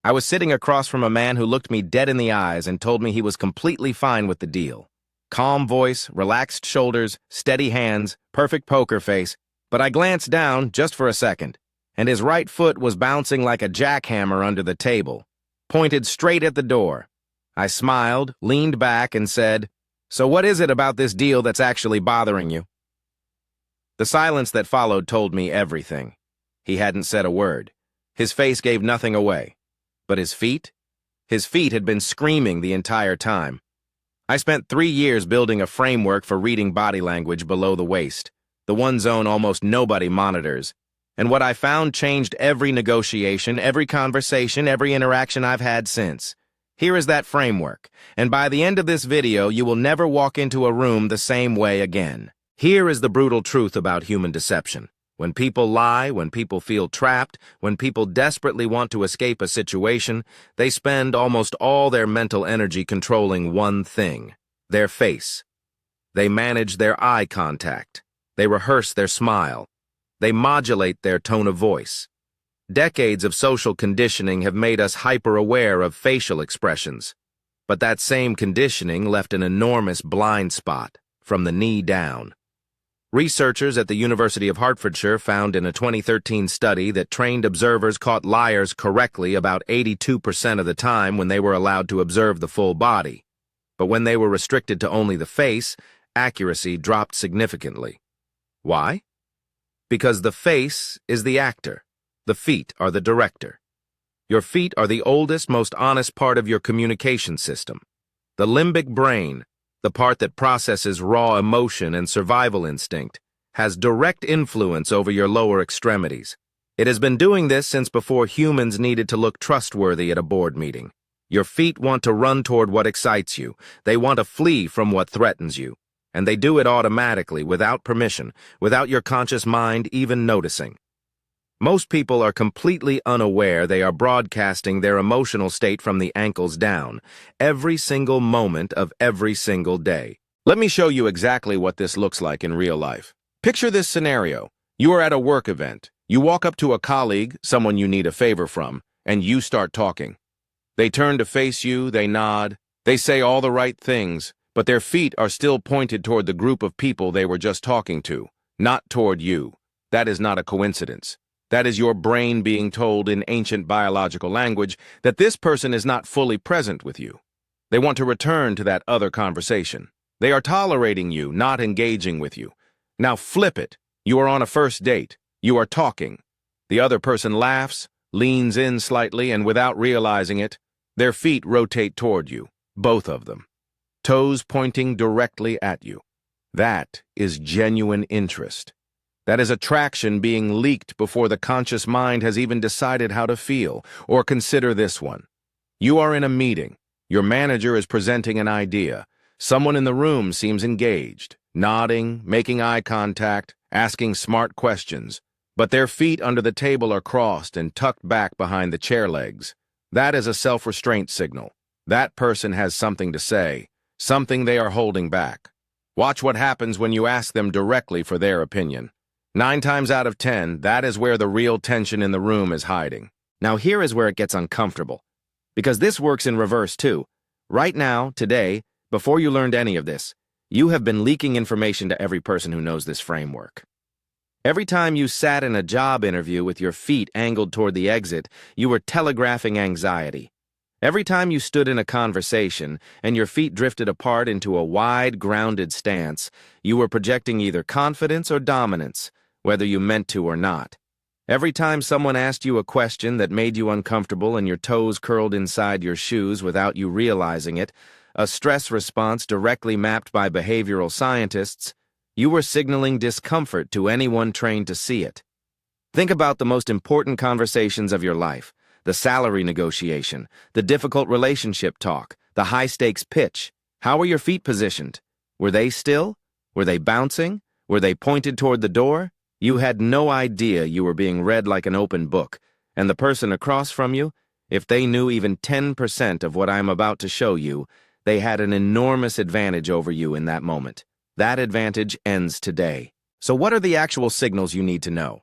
I was sitting across from a man who looked me dead in the eyes and told me he was completely fine with the deal. Calm voice, relaxed shoulders, steady hands, perfect poker face, but I glanced down just for a second, and his right foot was bouncing like a jackhammer under the table, pointed straight at the door. I smiled, leaned back, and said, "So what is it about this deal that's actually bothering you?" The silence that followed told me everything. He hadn't said a word. His face gave nothing away. But his feet? His feet had been screaming the entire time. I spent 3 years building a framework for reading body language below the waist, the one zone almost nobody monitors. And what I found changed every negotiation, every conversation, every interaction I've had since. Here is that framework, and by the end of this video, you will never walk into a room the same way again. Here is the brutal truth about human deception. When people lie, when people feel trapped, when people desperately want to escape a situation, they spend almost all their mental energy controlling one thing: their face. They manage their eye contact. They rehearse their smile. They modulate their tone of voice. Decades of social conditioning have made us hyper-aware of facial expressions. But that same conditioning left an enormous blind spot from the knee down. Researchers at the University of Hertfordshire found in a 2013 study that trained observers caught liars correctly about 82% of the time when they were allowed to observe the full body. But when they were restricted to only the face, accuracy dropped significantly. Why? Because the face is the actor. The feet are the director. Your feet are the oldest, most honest part of your communication system. The limbic brain, the part that processes raw emotion and survival instinct, has direct influence over your lower extremities. It has been doing this since before humans needed to look trustworthy at a board meeting. Your feet want to run toward what excites you. They want to flee from what threatens you. And they do it automatically, without permission, without your conscious mind even noticing. Most people are completely unaware they are broadcasting their emotional state from the ankles down, every single moment of every single day. Let me show you exactly what this looks like in real life. Picture this scenario. You are at a work event. You walk up to a colleague, someone you need a favor from, and you start talking. They turn to face you, they nod, they say all the right things, but their feet are still pointed toward the group of people they were just talking to, not toward you. That is not a coincidence. That is your brain being told in ancient biological language that this person is not fully present with you. They want to return to that other conversation. They are tolerating you, not engaging with you. Now flip it. You are on a first date. You are talking. The other person laughs, leans in slightly, and without realizing it, their feet rotate toward you, both of them, toes pointing directly at you. That is genuine interest. That is attraction being leaked before the conscious mind has even decided how to feel. Or consider this one. You are in a meeting. Your manager is presenting an idea. Someone in the room seems engaged, nodding, making eye contact, asking smart questions. But their feet under the table are crossed and tucked back behind the chair legs. That is a self-restraint signal. That person has something to say, something they are holding back. Watch what happens when you ask them directly for their opinion. 9 times out of 10, that is where the real tension in the room is hiding. Now here is where it gets uncomfortable. Because this works in reverse too. Right now, today, before you learned any of this, you have been leaking information to every person who knows this framework. Every time you sat in a job interview with your feet angled toward the exit, you were telegraphing anxiety. Every time you stood in a conversation and your feet drifted apart into a wide, grounded stance, you were projecting either confidence or dominance, whether you meant to or not. Every time someone asked you a question that made you uncomfortable and your toes curled inside your shoes without you realizing it, a stress response directly mapped by behavioral scientists, you were signaling discomfort to anyone trained to see it. Think about the most important conversations of your life: the salary negotiation, the difficult relationship talk, the high-stakes pitch. How were your feet positioned? Were they still? Were they bouncing? Were they pointed toward the door? You had no idea you were being read like an open book, and the person across from you, if they knew even 10% of what I'm about to show you, they had an enormous advantage over you in that moment. That advantage ends today. So what are the actual signals you need to know?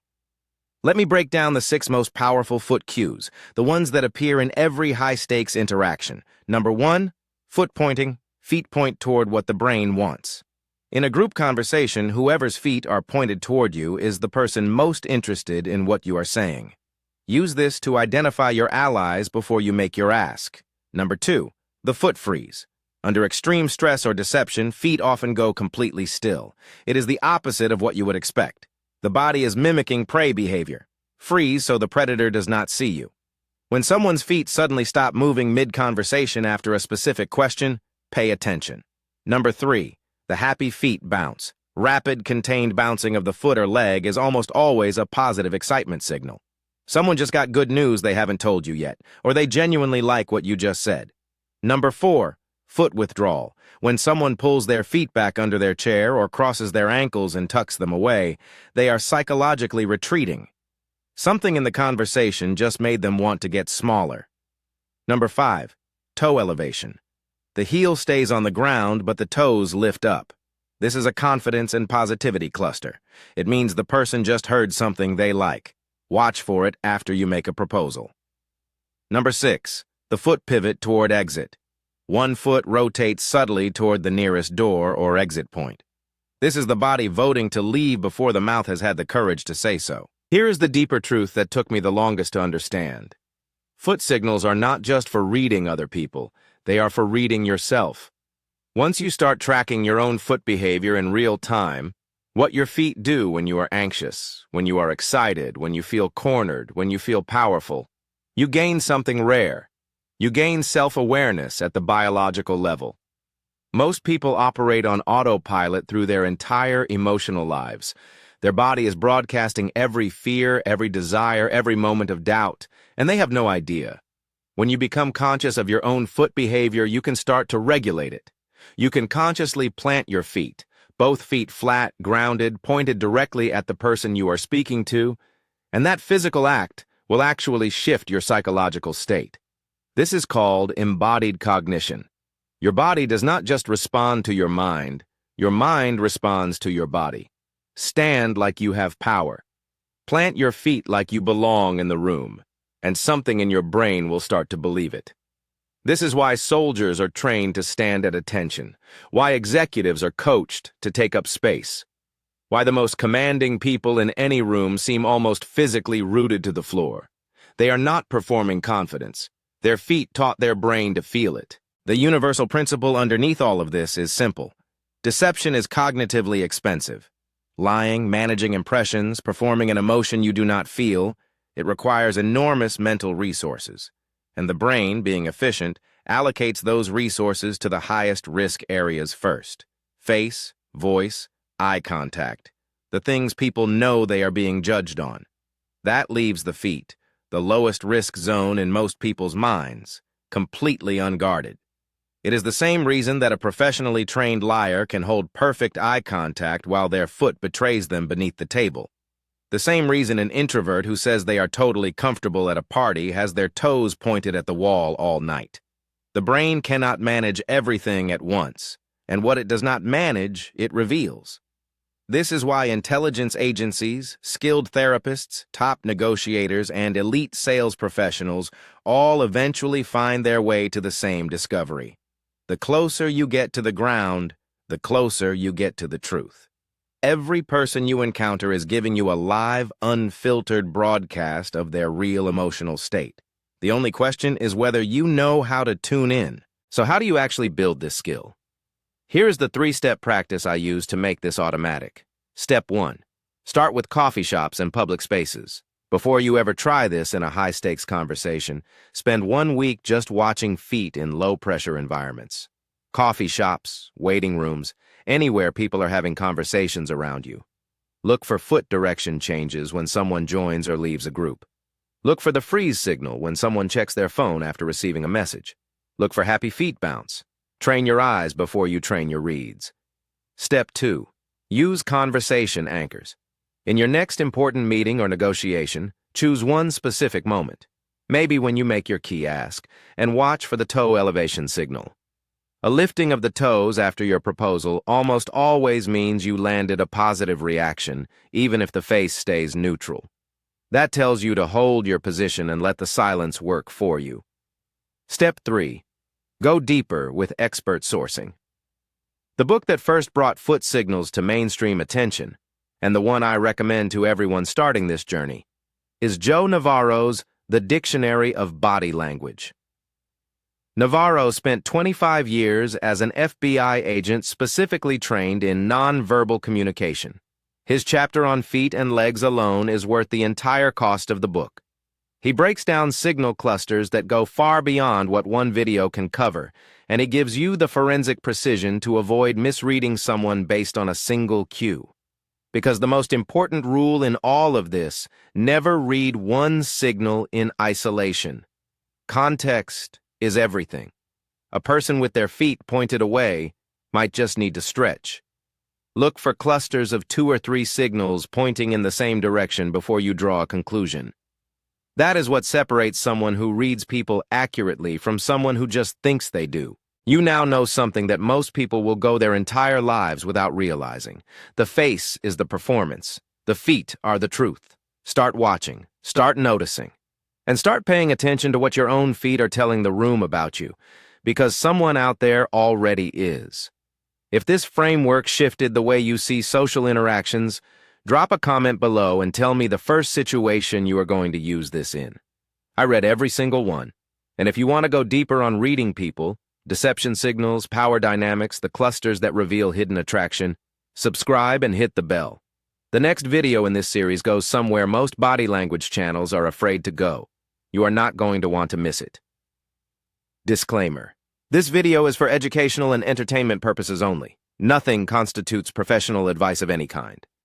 Let me break down the 6 most powerful foot cues, the ones that appear in every high-stakes interaction. Number 1, foot pointing. Feet point toward what the brain wants. In a group conversation, whoever's feet are pointed toward you is the person most interested in what you are saying. Use this to identify your allies before you make your ask. Number 2, the foot freeze. Under extreme stress or deception, feet often go completely still. It is the opposite of what you would expect. The body is mimicking prey behavior. Freeze so the predator does not see you. When someone's feet suddenly stop moving mid-conversation after a specific question, pay attention. Number 3, the happy feet bounce. Rapid, contained bouncing of the foot or leg is almost always a positive excitement signal. Someone just got good news they haven't told you yet, or they genuinely like what you just said. Number 4, foot withdrawal. When someone pulls their feet back under their chair or crosses their ankles and tucks them away, they are psychologically retreating. Something in the conversation just made them want to get smaller. Number 5, toe elevation. The heel stays on the ground, but the toes lift up. This is a confidence and positivity cluster. It means the person just heard something they like. Watch for it after you make a proposal. Number 6, the foot pivot toward exit. One foot rotates subtly toward the nearest door or exit point. This is the body voting to leave before the mouth has had the courage to say so. Here is the deeper truth that took me the longest to understand. Foot signals are not just for reading other people, they are for reading yourself. Once you start tracking your own foot behavior in real time, what your feet do when you are anxious, when you are excited, when you feel cornered, when you feel powerful, you gain something rare. You gain self-awareness at the biological level. Most people operate on autopilot through their entire emotional lives. Their body is broadcasting every fear, every desire, every moment of doubt, and they have no idea. When you become conscious of your own foot behavior, you can start to regulate it. You can consciously plant your feet, both feet flat, grounded, pointed directly at the person you are speaking to, and that physical act will actually shift your psychological state. This is called embodied cognition. Your body does not just respond to your mind responds to your body. Stand like you have power. Plant your feet like you belong in the room, and something in your brain will start to believe it. This is why soldiers are trained to stand at attention, why executives are coached to take up space, why the most commanding people in any room seem almost physically rooted to the floor. They are not performing confidence. Their feet taught their brain to feel it. The universal principle underneath all of this is simple. Deception is cognitively expensive. Lying, managing impressions, performing an emotion you do not feel, it requires enormous mental resources. And the brain, being efficient, allocates those resources to the highest risk areas first. Face, voice, eye contact. The things people know they are being judged on. That leaves the feet, the lowest risk zone in most people's minds, completely unguarded. It is the same reason that a professionally trained liar can hold perfect eye contact while their foot betrays them beneath the table. The same reason an introvert who says they are totally comfortable at a party has their toes pointed at the wall all night. The brain cannot manage everything at once, and what it does not manage, it reveals. This is why intelligence agencies, skilled therapists, top negotiators, and elite sales professionals all eventually find their way to the same discovery. The closer you get to the ground, the closer you get to the truth. Every person you encounter is giving you a live, unfiltered broadcast of their real emotional state. The only question is whether you know how to tune in. So how do you actually build this skill? Here is the 3-step practice I use to make this automatic. Step 1. Start with coffee shops and public spaces. Before you ever try this in a high-stakes conversation, spend 1 week just watching feet in low-pressure environments. Coffee shops, waiting rooms, anywhere people are having conversations around you. Look for foot direction changes when someone joins or leaves a group. Look for the freeze signal when someone checks their phone after receiving a message. Look for happy feet bounce. Train your eyes before you train your reads. Step 2. Use conversation anchors. In your next important meeting or negotiation, choose one specific moment, maybe when you make your key ask, and watch for the toe elevation signal. A lifting of the toes after your proposal almost always means you landed a positive reaction, even if the face stays neutral. That tells you to hold your position and let the silence work for you. Step 3. Go deeper with expert sourcing. The book that first brought foot signals to mainstream attention, and the one I recommend to everyone starting this journey, is Joe Navarro's The Dictionary of Body Language. Navarro spent 25 years as an FBI agent specifically trained in nonverbal communication. His chapter on feet and legs alone is worth the entire cost of the book. He breaks down signal clusters that go far beyond what one video can cover, and he gives you the forensic precision to avoid misreading someone based on a single cue. Because the most important rule in all of this, never read one signal in isolation. Context is everything. A person with their feet pointed away might just need to stretch. Look for clusters of 2 or 3 signals pointing in the same direction before you draw a conclusion. That is what separates someone who reads people accurately from someone who just thinks they do. You now know something that most people will go their entire lives without realizing. The face is the performance. The feet are the truth. Start watching. Start noticing. And start paying attention to what your own feet are telling the room about you, because someone out there already is. If this framework shifted the way you see social interactions, drop a comment below and tell me the first situation you are going to use this in. I read every single one, and if you want to go deeper on reading people, deception signals, power dynamics, the clusters that reveal hidden attraction, subscribe and hit the bell. The next video in this series goes somewhere most body language channels are afraid to go. You are not going to want to miss it. Disclaimer. This video is for educational and entertainment purposes only. Nothing constitutes professional advice of any kind.